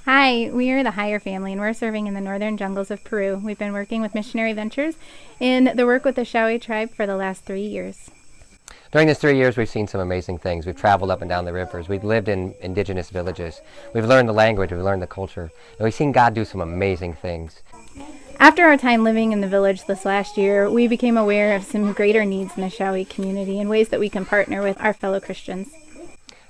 Hi, we are the Higher family, and we're serving in the northern jungles of Peru. We've been working with Missionary Ventures in the work with the Shawi tribe for the last 3 years. During these 3 years, we've seen some amazing things. We've traveled up and down the rivers. We've lived in indigenous villages. We've learned the language. We've learned the culture. And we've seen God do some amazing things. After our time living in the village this last year, we became aware of some greater needs in the Shawi community and ways that we can partner with our fellow Christians.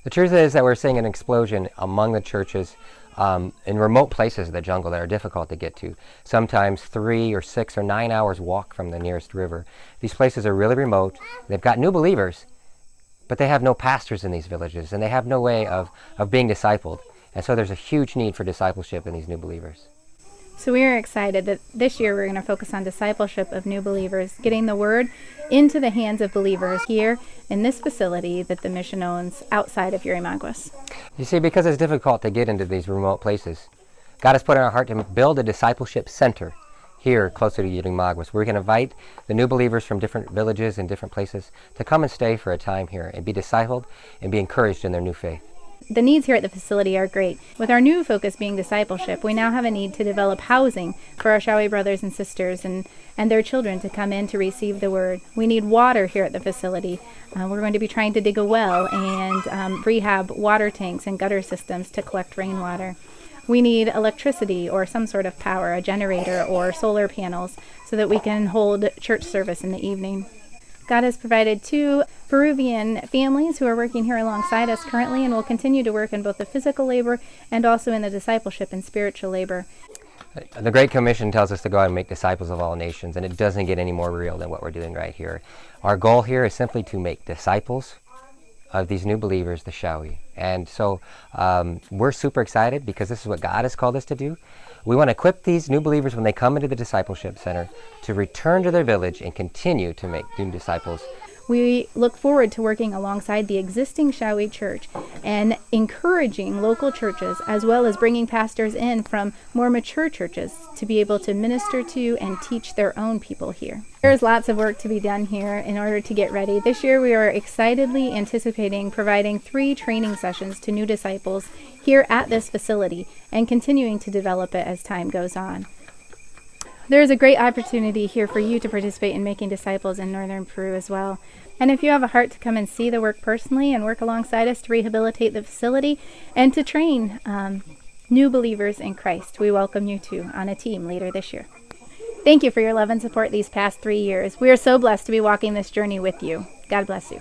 The truth is that we're seeing an explosion among the churches in remote places of the jungle that are difficult to get to. Sometimes 3 or 6 or 9 hours walk from the nearest river. These places are really remote. They've got new believers, but they have no pastors in these villages, and they have no way of being discipled. And so there's a huge need for discipleship in these new believers. So we are excited that this year we're going to focus on discipleship of new believers, getting the word into the hands of believers here in this facility that the mission owns outside of Yurimaguas. You see, because it's difficult to get into these remote places, God has put in our heart to build a discipleship center here closer to Yurimaguas. We're going to invite the new believers from different villages and different places to come and stay for a time here and be discipled and be encouraged in their new faith. The needs here at the facility are great. With our new focus being discipleship, we now have a need to develop housing for our Shawi brothers and sisters and their children to come in to receive the word. We need water here at the facility. We're going to be trying to dig a well and rehab water tanks and gutter systems to collect rainwater. We need electricity or some sort of power, a generator or solar panels, so that we can hold church service in the evening. God has provided 2 Peruvian families who are working here alongside us currently and will continue to work in both the physical labor and also in the discipleship and spiritual labor. The Great Commission tells us to go out and make disciples of all nations, and it doesn't get any more real than what we're doing right here. Our goal here is simply to make disciples of these new believers, the Shawi. And so we're super excited because this is what God has called us to do. We want to equip these new believers when they come into the discipleship center to return to their village and continue to make new disciples. We look forward to working alongside the existing Shawi church and encouraging local churches, as well as bringing pastors in from more mature churches to be able to minister to and teach their own people here. There's lots of work to be done here in order to get ready. This year we are excitedly anticipating providing 3 training sessions to new disciples here at this facility and continuing to develop it as time goes on. There is a great opportunity here for you to participate in making disciples in northern Peru as well. And if you have a heart to come and see the work personally and work alongside us to rehabilitate the facility and to train new believers in Christ, we welcome you too on a team later this year. Thank you for your love and support these past 3 years. We are so blessed to be walking this journey with you. God bless you.